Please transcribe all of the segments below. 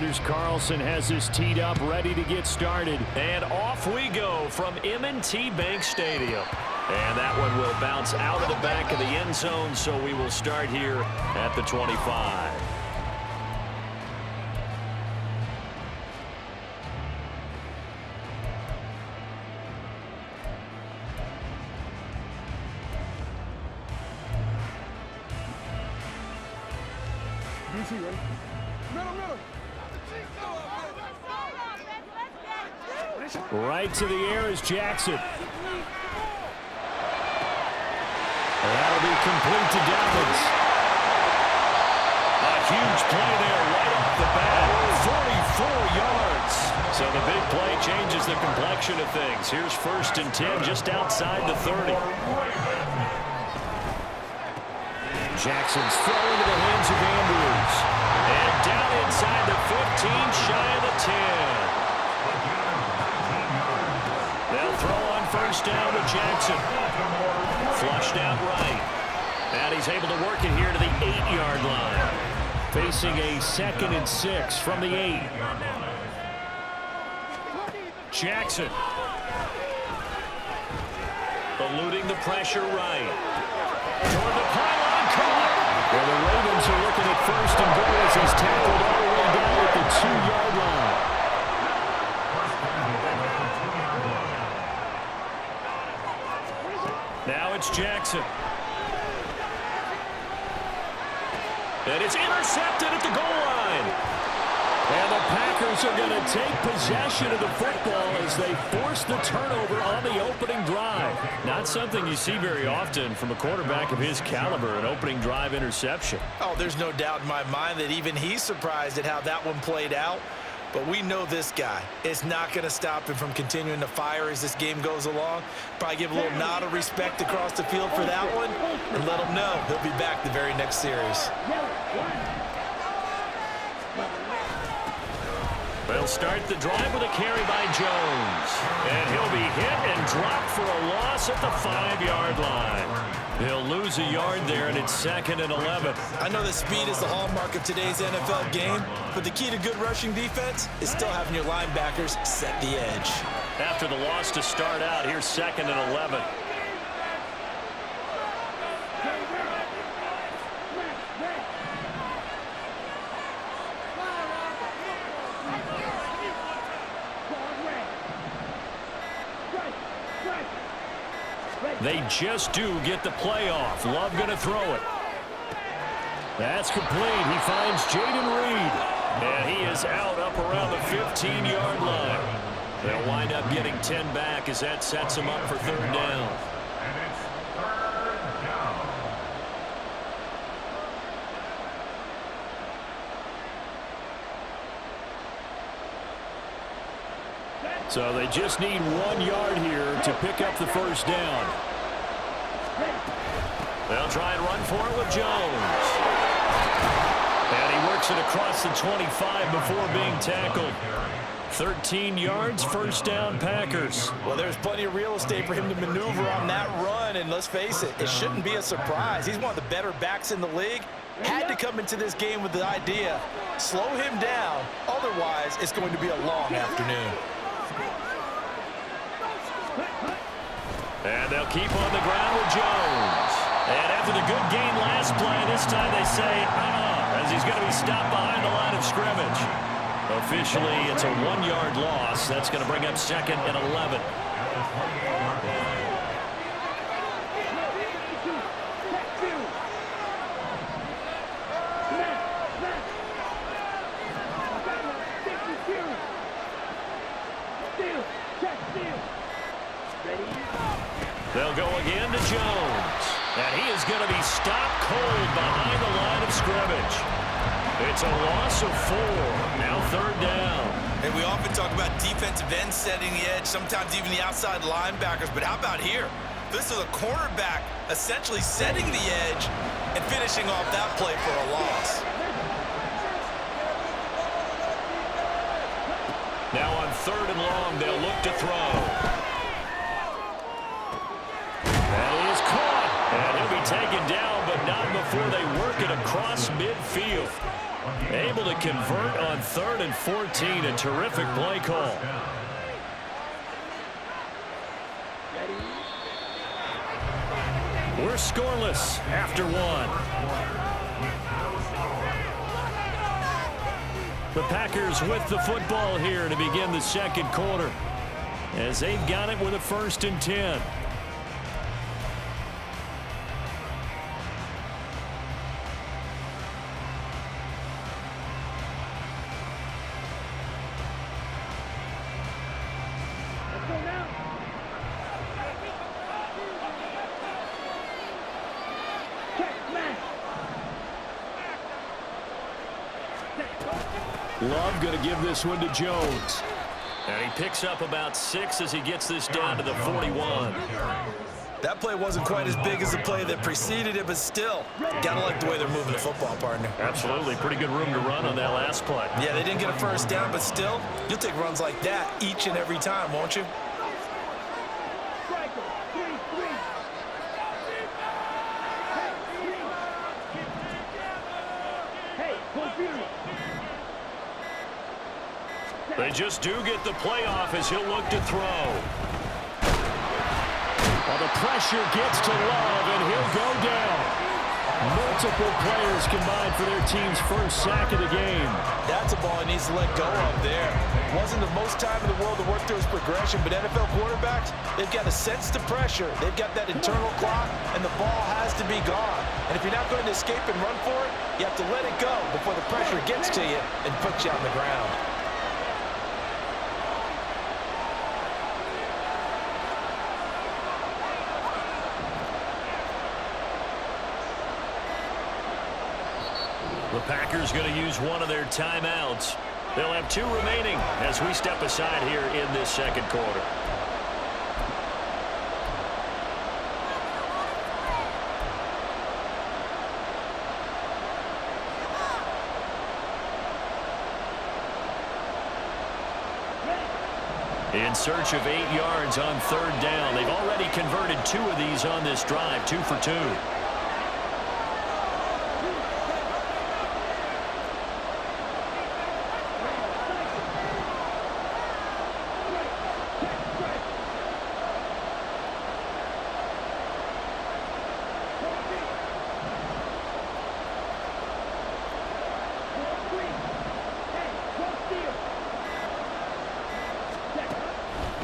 Here's Carlson, has this teed up, ready to get started. And off we go from M&T Bank Stadium. And that one will bounce out of the back of the end zone, so we will start here at the 25. Right to the air is Jackson. That'll be complete to Dobbins. A huge play there right off the bat. 44 yards. So the big play changes the complexion of things. Here's 1st and 10 just outside the 30. Jackson's throw into the hands of Andrews. And down inside the 15, shy of the 10. They'll throw on 1st down to Jackson. Flushed out right. And he's able to work it here to the 8-yard line. Facing a 2nd and 6 from the 8. Jackson. Eluding the pressure right. Toward the pylon, caught. Well, the Ravens are looking at 1st and goal as he's tackled all the way down at the 2-yard line. Now it's Jackson. And it's intercepted at the goal line. And the Packers are going to take possession of the football as they force the turnover on the opening drive. Not something you see very often from a quarterback of his caliber, an opening drive interception. Oh, there's no doubt in my mind that even he's surprised at how that one played out. But we know this guy is not going to stop him from continuing to fire as this game goes along. Probably give a little nod of respect across the field for that one and let him know he'll be back the very next series. They'll start the drive with a carry by Jones. And he'll be hit and dropped for a loss at the 5-yard line. He'll lose a yard there, and it's 2nd and 11. I know that speed is the hallmark of today's NFL game, but the key to good rushing defense is still having your linebackers set the edge. After the loss to start out, here's 2nd and 11. They just do get the playoff. Love going to throw it. That's complete. He finds Jaden Reed. And he is out up around the 15-yard line. They'll wind up getting 10 back as that sets him up for 3rd down. So they just need 1 yard here to pick up the 1st down. They'll try and run for it with Jones. And he works it across the 25 before being tackled. 13 yards, 1st down, Packers. Well, there's plenty of real estate for him to maneuver on that run, and let's face it, it shouldn't be a surprise. He's one of the better backs in the league. Had to come into this game with the idea, slow him down, otherwise it's going to be a long afternoon. And they'll keep on the ground with Jones. And after the good gain last play, this time they say, as he's going to be stopped behind the line of scrimmage. Officially, it's a 1-yard loss. That's going to bring up 2nd and 11. They'll go again to Jones. And he is going to be stopped cold behind the line of scrimmage. It's a loss of 4. Now 3rd down. And we often talk about defensive ends setting the edge, sometimes even the outside linebackers. But how about here? This is a cornerback essentially setting the edge and finishing off that play for a loss. Now on 3rd and long, they'll look to throw. And he is caught. And he'll be taken down, but not before they work it across midfield. Able to convert on 3rd and 14. A terrific play call. We're scoreless after 1. The Packers with the football here to begin the second quarter, as they've got it with a 1st and 10. Love going to give this one to Jones. And he picks up about 6 as he gets this down to the 41. That play wasn't quite as big as the play that preceded it, but still, gotta like the way they're moving the football, partner. Absolutely. Pretty good room to run on that last play. Yeah, they didn't get a 1st down, but still, you'll take runs like that each and every time, won't you? They just do get the playoff as he'll look to throw. Well, the pressure gets to Love, and he'll go down. Multiple players combined for their team's 1st sack of the game. That's a ball he needs to let go of there. Wasn't the most time in the world to work through his progression, but NFL quarterbacks, they've got to sense the pressure. They've got that internal clock, and the ball has to be gone. And if you're not going to escape and run for it, you have to let it go before the pressure gets to you and puts you on the ground. The Packers going to use one of their timeouts. They'll have 2 remaining as we step aside here in this second quarter. In search of 8 yards on 3rd down. They've already converted 2 of these on this drive, 2 for 2.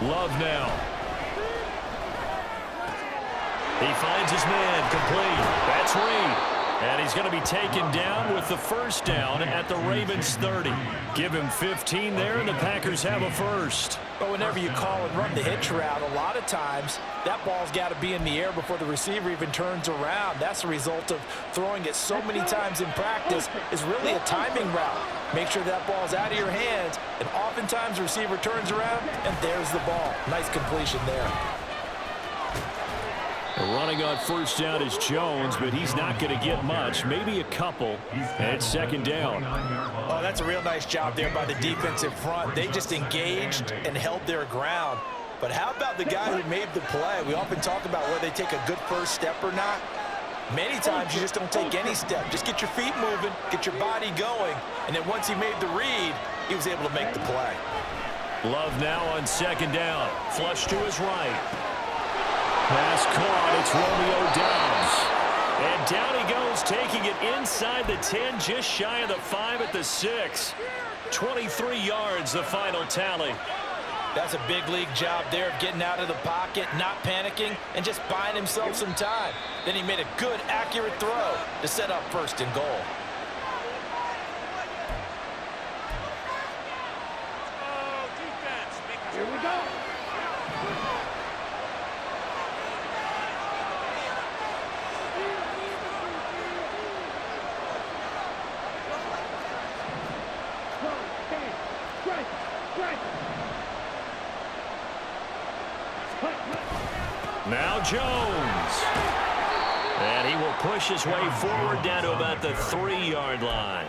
Love now. He finds his man complete. That's Reed. And he's going to be taken down with the 1st down at the Ravens 30. Give him 15 there, and the Packers have a 1st. But whenever you call and run the hitch route, a lot of times that ball's got to be in the air before the receiver even turns around. That's the result of throwing it so many times in practice. Is really a timing route. Make sure that ball's out of your hands, and oftentimes the receiver turns around, and there's the ball. Nice completion there. Running on 1st down is Jones, but he's not going to get much, maybe a couple, and 2nd down. Oh, that's a real nice job there by the defensive front. They just engaged and held their ground. But how about the guy who made the play? We often talk about whether they take a good 1st step or not. Many times you just don't take any step. Just get your feet moving, get your body going, and then once he made the read, he was able to make the play. Love now on 2nd down. Flush to his right. Pass caught. It's Romeo Doubs. And down he goes, taking it inside the 10, just shy of the 5 at the 6. 23 yards, the final tally. That's a big league job there of getting out of the pocket, not panicking, and just buying himself some time. Then he made a good, accurate throw to set up 1st and goal. Here we go. Now Jones. And he will push his way forward down to about the 3-yard line.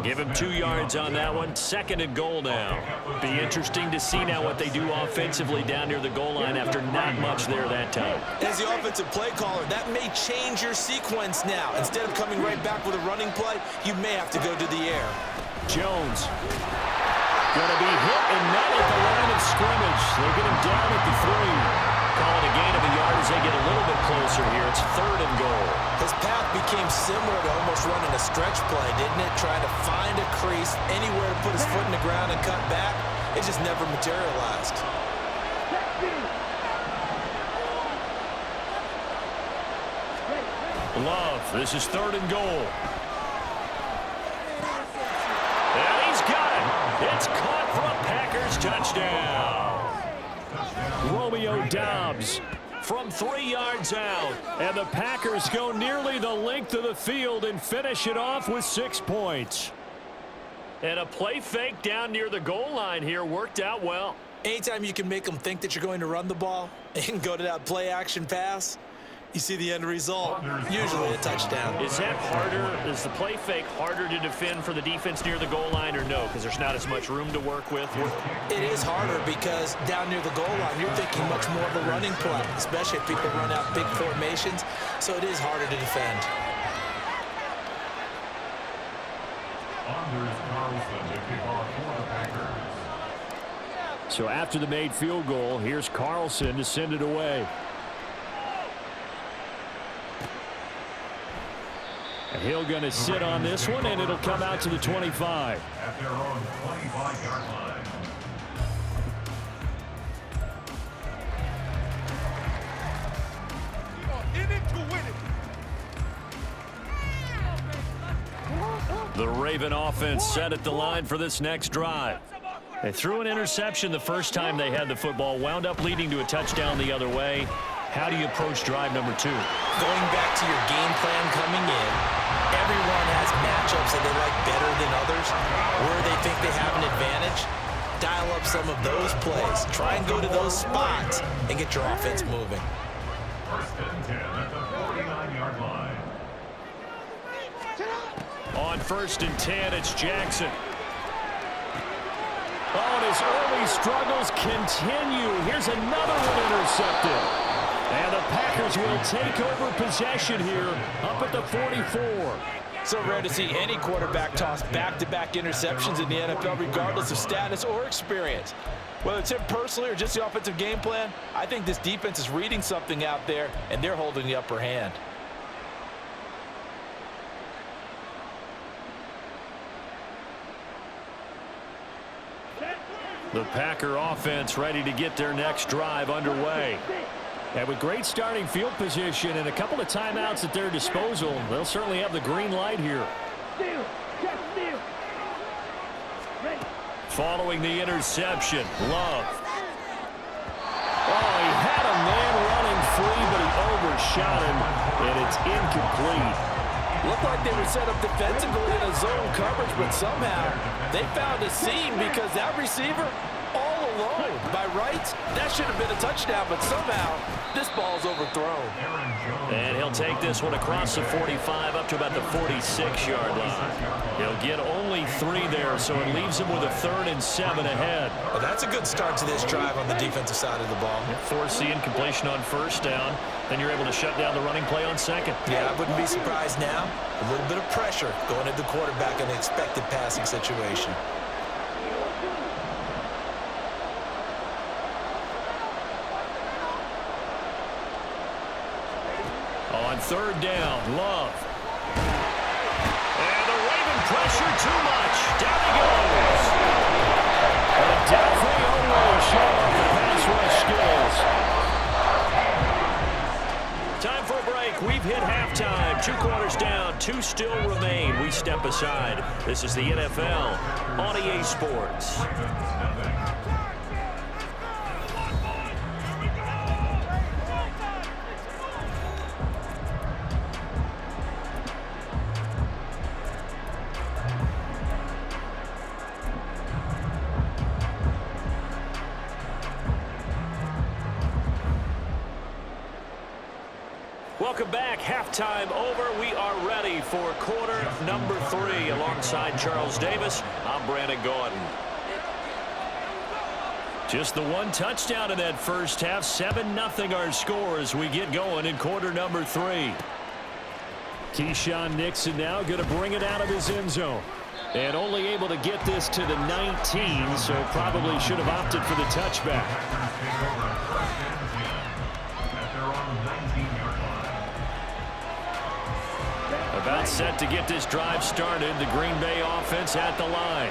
Give him 2 yards on that one. 2nd and goal now. Be interesting to see now what they do offensively down near the goal line after not much there that time. As the offensive play caller, that may change your sequence now. Instead of coming right back with a running play, you may have to go to the air. Jones going to be hit and met at the line of scrimmage. They get him down at the 3. Call it a gain of a yard as they get a little bit closer here. It's 3rd and goal. His path became similar to almost running a stretch play, didn't it? Trying to find a crease, anywhere to put his foot in the ground and cut back. It just never materialized. Love, this is 3rd and goal. And he's got it. It's caught for a Packers touchdown. Romeo Doubs from 3 yards out. And the Packers go nearly the length of the field and finish it off with 6 points. And a play fake down near the goal line here worked out well. Anytime you can make them think that you're going to run the ball and go to that play-action pass, you see the end result, usually a touchdown. Is that harder? Is the play fake harder to defend for the defense near the goal line or no? Because there's not as much room to work with? It is harder because down near the goal line, you're thinking much more of a running play, especially if people run out big formations. So it is harder to defend. So after the made field goal, here's Carlson to send it away. Hill going to sit on this one, and it'll come out to the 25. At their own 25-yard line. In it to win it. The Raven offense set at the line for this next drive. They threw an interception the first time they had the football, wound up leading to a touchdown the other way. How do you approach drive number 2? Going back to your game plan coming in, everyone has matchups that they like better than others, where they think they have an advantage. Dial up some of those plays. Try and go to those spots and get your offense moving. 1st and 10 at the 49-yard line. On 1st and 10, it's Jackson. Oh, and his early struggles continue. Here's another one intercepted. And the Packers will take over possession here up at the 44. So rare to see any quarterback toss back-to-back interceptions in the NFL, regardless of status or experience. Whether it's him personally or just the offensive game plan, I think this defense is reading something out there, and they're holding the upper hand. The Packer offense ready to get their next drive underway. And with great starting field position and a couple of timeouts at their disposal, they'll certainly have the green light here. Following the interception, Love. Oh, he had a man running free, but he overshot him, and it's incomplete. Looked like they were set up defensively in a zone coverage, but somehow they found a seam because that receiver all alone. By rights, that should have been a touchdown, but somehow this ball's overthrown. And he'll take this one across the 45 up to about the 46-yard line. He'll get only 3 there, so it leaves him with a 3rd and 7 ahead. Well, that's a good start to this drive on the defensive side of the ball. Forcing completion on 1st down. Then you're able to shut down the running play on 2nd. Yeah, I wouldn't be surprised now. A little bit of pressure going at the quarterback in an expected passing situation. On 3rd down, Love. And the Raven pressure too much. Down he goes. And definitely only showing off the pass rush skills. Time for a break. We've hit halftime. 2 quarters down. 2 still remain. We step aside. This is the NFL on EA Sports. Welcome back. Halftime over. We are ready for quarter number 3. Alongside Charles Davis, I'm Brandon Gordon. Just the one touchdown in that first half. 7-0 our score as we get going in quarter number 3. Keyshawn Nixon now going to bring it out of his end zone. And only able to get this to the 19, so probably should have opted for the touchback. About set to get this drive started. The Green Bay offense at the line.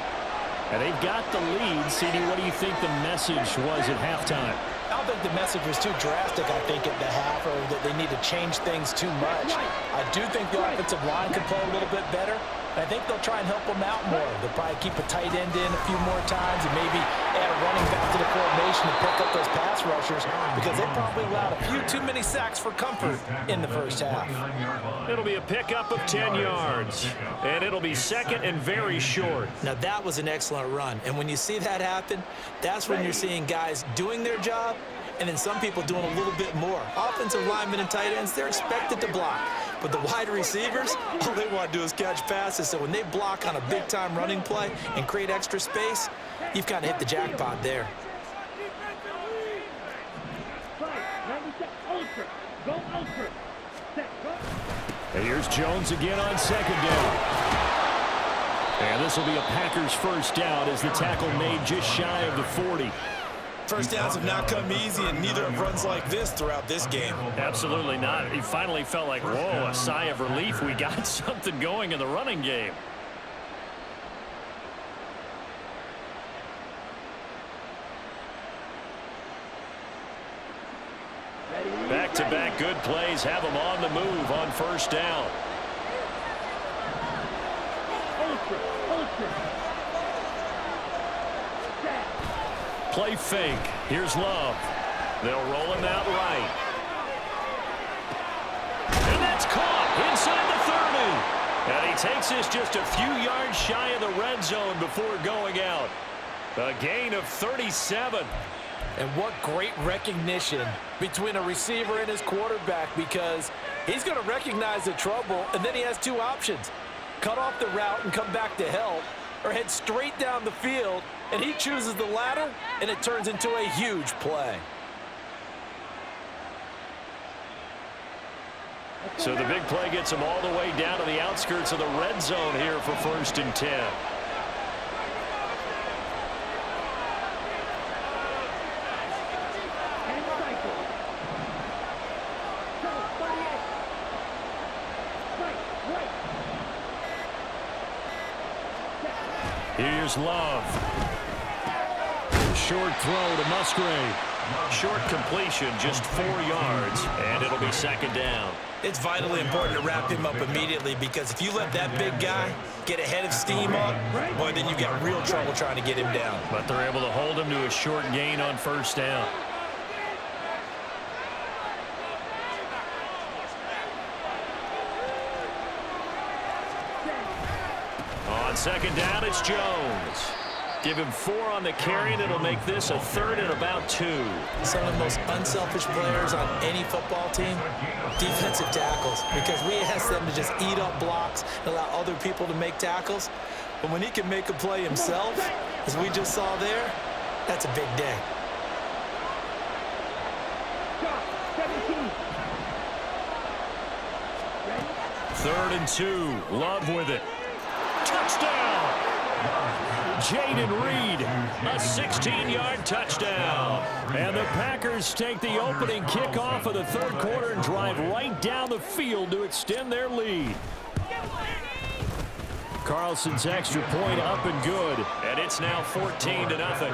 And they've got the lead. CD, what do you think the message was at halftime? I don't think the message was too drastic, I think, at the half, or that they need to change things too much. I do think the offensive line could play a little bit better. I think they'll try and help them out more. They'll probably keep a tight end in a few more times and maybe add a running back to the formation to pick up those pass rushers, because they probably allowed a few too many sacks for comfort in the first half. It'll be a pickup of 10 yards, and it'll be second and very short. Now, that was an excellent run, and when you see that happen, that's when you're seeing guys doing their job and then some people doing a little bit more. Offensive linemen and tight ends, they're expected to block. But the wide receivers, all they want to do is catch passes. So when they block on a big-time running play and create extra space, you've kind of hit the jackpot there. And here's Jones again on second down. And this will be a Packers first down as the tackle made just shy of the 40. First downs have not come easy, and neither have runs like this throughout this game. Absolutely not. He finally felt like, whoa, a sigh of relief. We got something going in the running game. Back-to-back good plays have them on the move on first down. Play fake. Here's Love. They'll roll him out right. And that's caught inside the 30. And he takes this just a few yards shy of the red zone before going out. A gain of 37. And what great recognition between a receiver and his quarterback, because he's going to recognize the trouble, and then he has two options. Cut off the route and come back to help, or head straight down the field, and he chooses the latter, and it turns into a huge play. So the big play gets him all the way down to the outskirts of the red zone here for 1st and 10. Here's Love. Short throw to Musgrave. Short completion, just 4 yards, and it'll be second down. It's vitally important to wrap him up immediately, because if you let that big guy get ahead of steam up, boy, then you've got real trouble trying to get him down. But they're able to hold him to a short gain on first down. On second down, it's Jones. Give him 4 on the carry, and it'll make this a 3rd and about 2. Some of the most unselfish players on any football team, defensive tackles, because we ask them to just eat up blocks and allow other people to make tackles. But when he can make a play himself, as we just saw there, that's a big day. Third and 2. Love with it. Touchdown! Jaden Reed, a 16-yard touchdown. And the Packers take the opening kickoff of the third quarter and drive right down the field to extend their lead. Carlson's extra point up and good, and it's now 14-0. 14. Ravens nothing.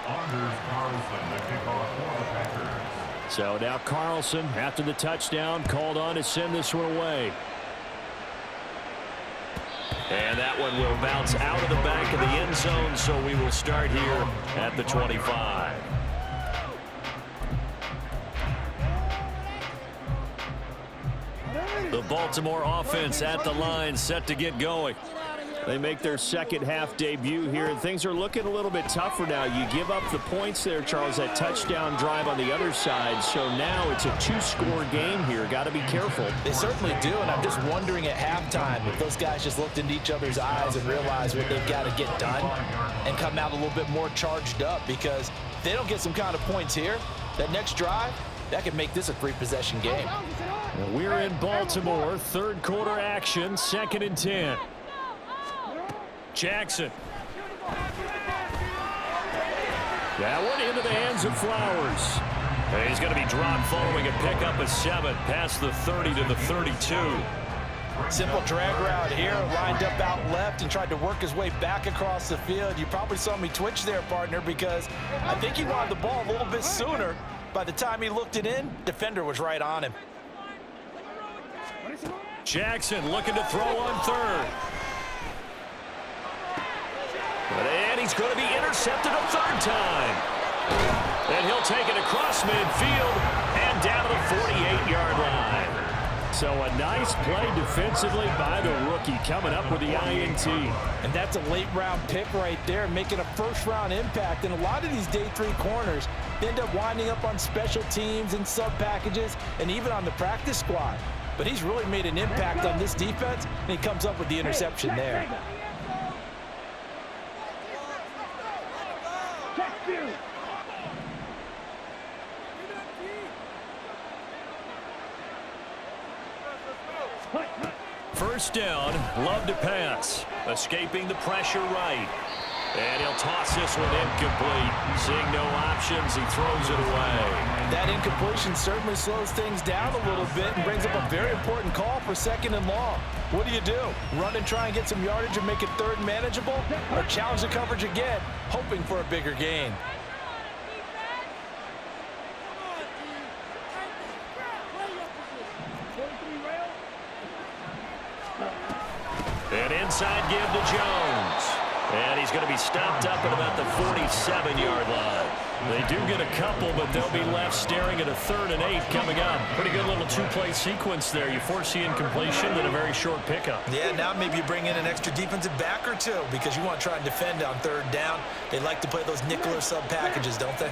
Anders Carlson, the kickoff for the Packers. So now Carlson, after the touchdown, called on to send this one away. And that one will bounce out of the back of the end zone, so we will start here at the 25. The Baltimore offense at the line, set to get going. They make their second half debut here, and things are looking a little bit tougher now. You give up the points there, Charles, that touchdown drive on the other side. So now it's a two-score game here. Got to be careful. They certainly do, and I'm just wondering at halftime if those guys just looked into each other's eyes and realized what they've got to get done and come out a little bit more charged up, because if they don't get some kind of points here, that next drive, that could make this a three-possession game. Well, we're in Baltimore, third quarter action, 2nd and 10. Jackson. That one into the hands of Flowers. And he's going to be dropped following a pickup of 7 past the 30 to the 32. Simple drag route here, lined up out left and tried to work his way back across the field. You probably saw me twitch there, partner, because I think he wanted the ball a little bit sooner. By the time he looked it in, defender was right on him. Jackson looking to throw on third. And he's going to be intercepted a third time. And he'll take it across midfield and down to the 48-yard line. So a nice play defensively by the rookie, coming up with the INT. And that's a late-round pick right there, making a first-round impact. And a lot of these day 3 corners end up winding up on special teams and sub-packages and even on the practice squad. But he's really made an impact on this defense, and he comes up with the interception there. First down, Love to pass. Escaping the pressure right. And he'll toss this one incomplete. Seeing no options, he throws it away. That incompletion certainly slows things down a little bit and brings up a very important call for 2nd and long. What do? Run and try and get some yardage and make it third and manageable? Or challenge the coverage again, hoping for a bigger gain? An inside give to Jones. And he's going to be stopped up at about the 47-yard line. They do get a couple, but they'll be left staring at a 3rd and 8 coming up. Pretty good little two-play sequence there. You force the incompletion, then a very short pickup. Yeah, now maybe you bring in an extra defensive back or two because you want to try and defend on 3rd down. They like to play those nickel or sub packages, don't they?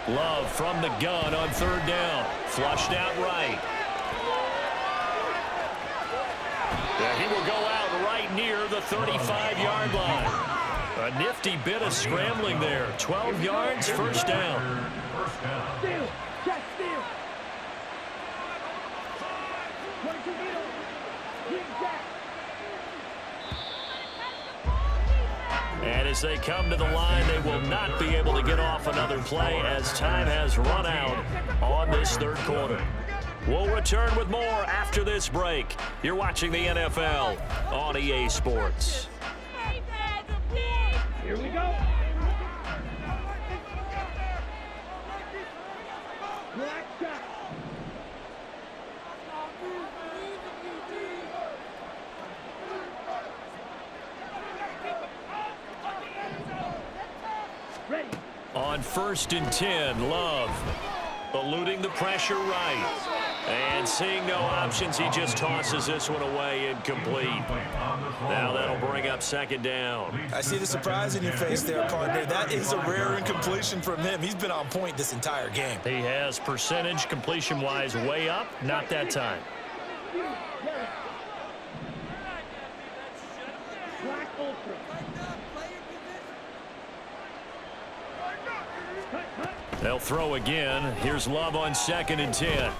Love from the gun on 3rd down. Flushed out right. Yeah, he will go out right near the 35-yard line. A nifty bit of scrambling there. 12 yards, first down. Steal. Check steal. And as they come to the line, they will not be able to get off another play as time has run out on this 3rd quarter. We'll return with more after this break. You're watching the NFL on EA Sports. Here we go. On 1st and 10, Love eluding the pressure right. And seeing no options, he just tosses this one away incomplete. Now that'll bring up 2nd down. I see the surprise in your face there, partner. That is a rare incompletion from him. He's been on point this entire game. He has percentage completion-wise way up, not that time. They'll throw again. Here's Love on 2nd and 10.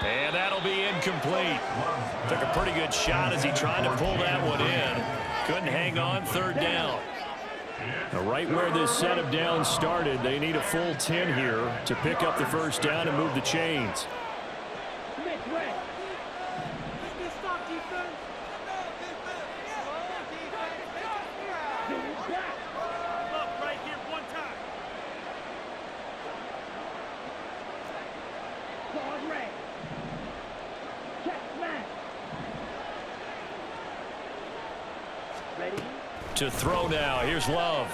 And that'll be incomplete. Took a pretty good shot as he tried to pull that one in. Couldn't hang on, 3rd down. Now, right where this set of downs started, they need a full 10 here to pick up the first down and move the chains. To throw now. Here's Love.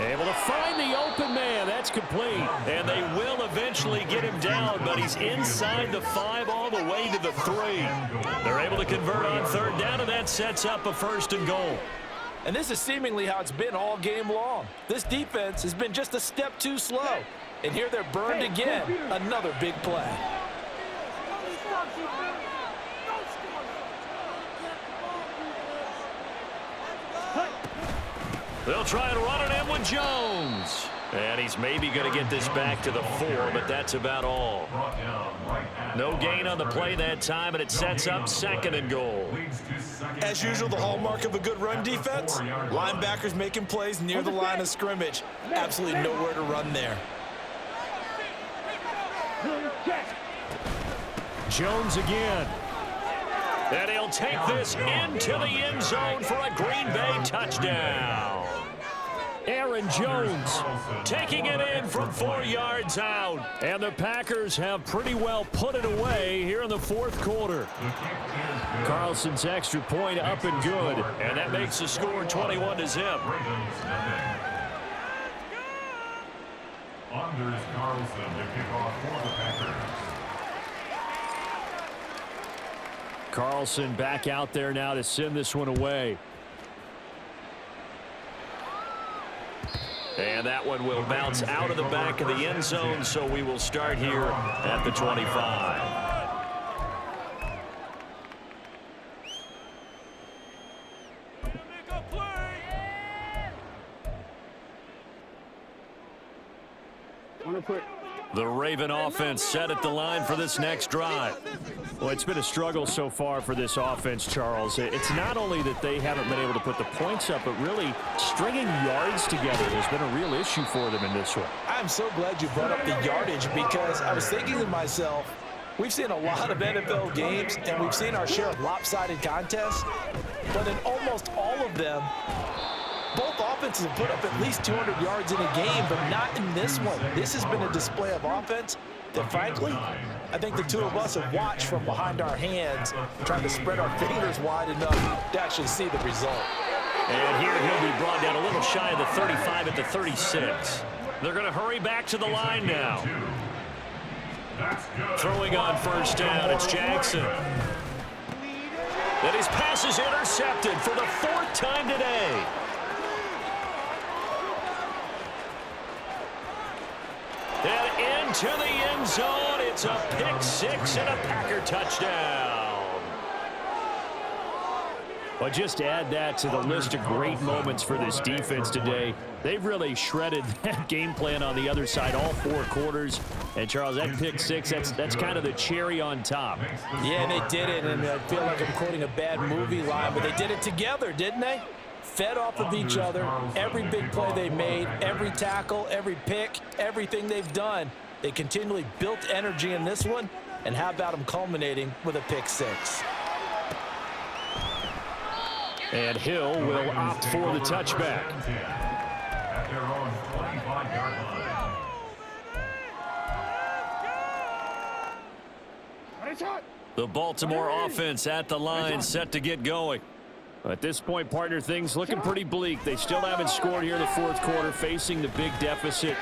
Able to find the open man. That's complete. And they will eventually get him down, but he's inside the 5 all the way to the 3. They're able to convert on 3rd down, and that sets up a 1st and goal. And this is seemingly how it's been all game long. This defense has been just a step too slow. And here they're burned again. Another big play. They'll try and run it in with Jones. And he's maybe going to get this back to the 4, but that's about all. No gain on the play that time, and it sets up 2nd and goal. As usual, the hallmark of a good run defense, linebackers making plays near the line of scrimmage. Absolutely nowhere to run there. Jones again. And he'll take this into the end zone for a Green Bay touchdown. Aaron Jones taking it in from 4 yards out. And the Packers have pretty well put it away here in the 4th quarter. Carlson's extra point up and good. And that makes the score 21-0. Anders Carlson to kick off for the Packers. Carlson back out there now to send this one away. And that one will bounce out of the back of the end zone, so we will start here at the 25. The Raven offense set at the line for this next drive. Well, it's been a struggle so far for this offense, Charles. It's not only that they haven't been able to put the points up, but really stringing yards together has been a real issue for them in this one. I'm so glad you brought up the yardage because I was thinking to myself, we've seen a lot of NFL games and we've seen our share of lopsided contests, but in almost all of them, both offenses have put up at least 200 yards in a game, but not in this one. This has been a display of offense that, frankly, I think the two of us have watched from behind our hands, trying to spread our fingers wide enough to actually see the result. And here he'll be brought down a little shy of the 35 at the 36. They're going to hurry back to the line now. Throwing on 1st down, it's Jackson. And his pass is intercepted for the 4th time today. And into the end zone, it's a pick 6 and a Packer touchdown. Well, just to add that to the list of great moments for this defense today. They've really shredded that game plan on the other side all 4 quarters. And, Charles, that pick 6, that's kind of the cherry on top. Yeah, and they did it, and I feel like I'm quoting a bad movie line, but they did it together, didn't they? Fed off of each other, every big play they made, every tackle, every pick, everything they've done. They continually built energy in this one, and how about them culminating with a pick 6? And Hill will opt for the touchback. At their own 25-yard line. The Baltimore offense at the line, set to get going. At this point, partner, things looking pretty bleak. They still haven't scored here in the 4th quarter, facing the big deficit.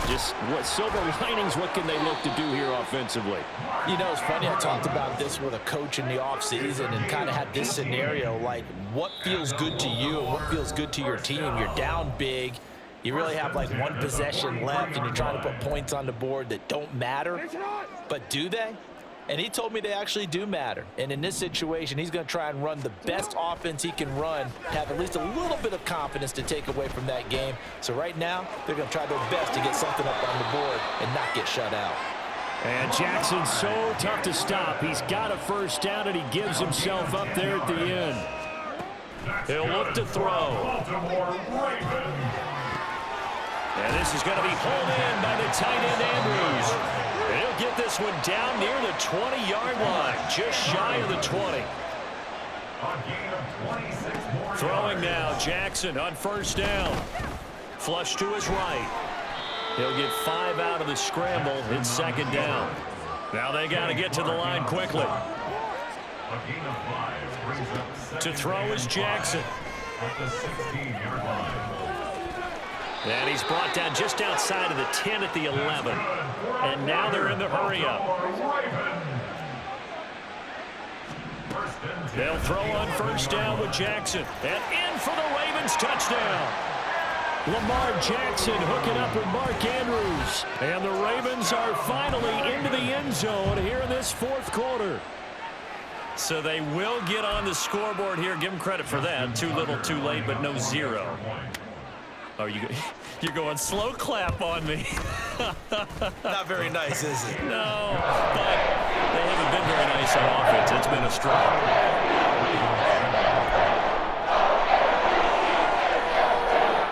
Just what silver linings, what can they look to do here offensively? You know, it's funny, I talked about this with a coach in the offseason and kind of had this scenario, like what feels good to you and what feels good to your team. You're down big. You really have like 1 possession left, and you're trying to put points on the board that don't matter. But do they? And he told me they actually do matter. And in this situation, he's going to try and run the best offense he can run, have at least a little bit of confidence to take away from that game. So right now, they're going to try their best to get something up on the board and not get shut out. And Jackson's so tough to stop. He's got a 1st down, and he gives himself up there at the end. He'll look to throw. And this is going to be pulled in by the tight end, Andrews. And he'll get this one down near the 20-yard line, just shy of the 20. Throwing now, Jackson on 1st down. Flush to his right. He'll get 5 out of the scramble. It's 2nd down. Now they got to get to the line quickly. To throw is Jackson. At the 16-yard line. And he's brought down just outside of the 10 at the 11. And now they're in the hurry-up. They'll throw on first down with Jackson. And in for the Ravens touchdown. Lamar Jackson hooking up with Mark Andrews. And the Ravens are finally into the end zone here in this fourth quarter. So they will get on the scoreboard here. Give them credit for that. Too little, too late, but no zero. Oh, you're going slow clap on me. Not very nice, is it? No, but they haven't been very nice on offense. It's been a struggle.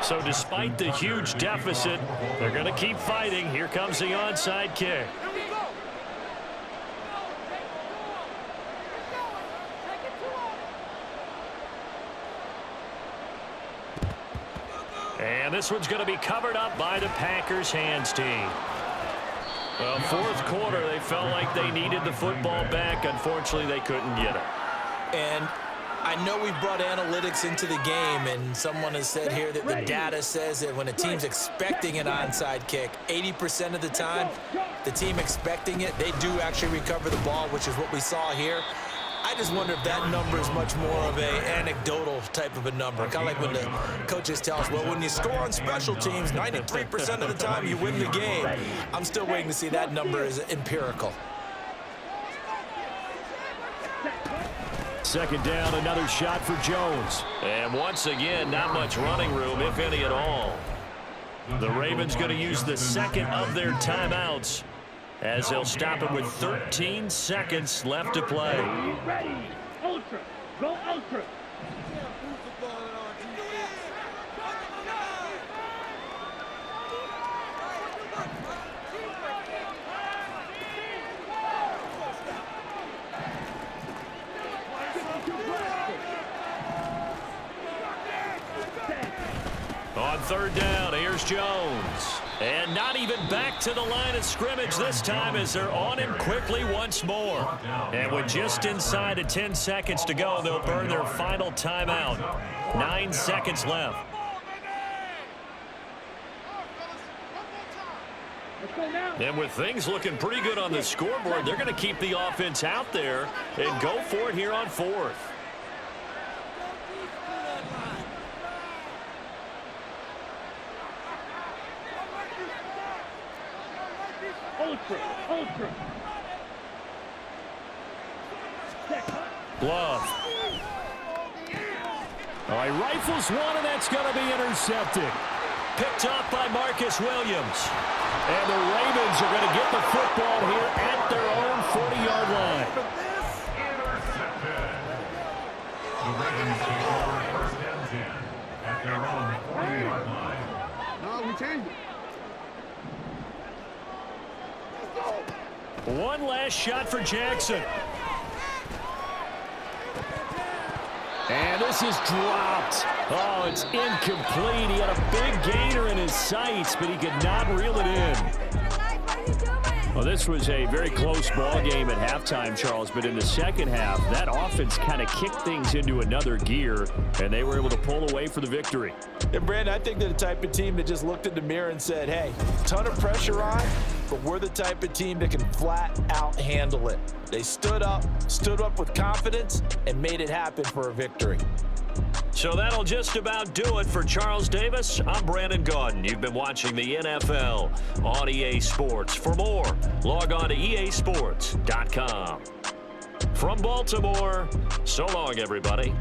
So despite the huge deficit, they're going to keep fighting. Here comes the onside kick. And this one's going to be covered up by the Packers hands team. Well, fourth quarter, they felt like they needed the football back. Unfortunately, they couldn't get it. And I know we brought analytics into the game, and someone has said here that the data says that when a team's expecting an onside kick, 80% of the time, the team expecting it, they do actually recover the ball, which is what we saw here. I just wonder if that number is much more of an anecdotal type of a number. Kind of like when the coaches tell us, well, when you score on special teams, 93% of the time you win the game. I'm still waiting to see that number is empirical. Second down, another shot for Jones. And once again, not much running room, if any at all. The Ravens going to use the second of their timeouts as they'll stop him with 13 seconds left to play. Ready. Ultra. Go ultra. On third down, here's Jones. And not even back to the line of scrimmage this time as they're on him quickly once more. And with just inside of 10 seconds to go, they'll burn their final timeout. 9 seconds left. And with things looking pretty good on the scoreboard, they're going to keep the offense out there and go for it here on fourth. Ultra. Glove. All right, rifles one, and that's going to be intercepted. Picked off by Marcus Williams. And the Ravens are going to get the football here at their own 40-yard line. Intercepted. The Ravens take over first and 10 at their own 40-yard line. No, we changed it. One last shot for Jackson. And this is dropped. Oh, it's incomplete. He had a big gainer in his sights, but he could not reel it in. Well, this was a very close ball game at halftime, Charles, but in the second half, that offense kind of kicked things into another gear, and they were able to pull away for the victory. And, Brandon, I think they're the type of team that just looked in the mirror and said, hey, ton of pressure on, but we're the type of team that can flat out handle it. They stood up with confidence, and made it happen for a victory. So that'll just about do it for Charles Davis. I'm Brandon Gaudin. You've been watching the NFL on EA Sports. For more, log on to easports.com. From Baltimore, so long, everybody.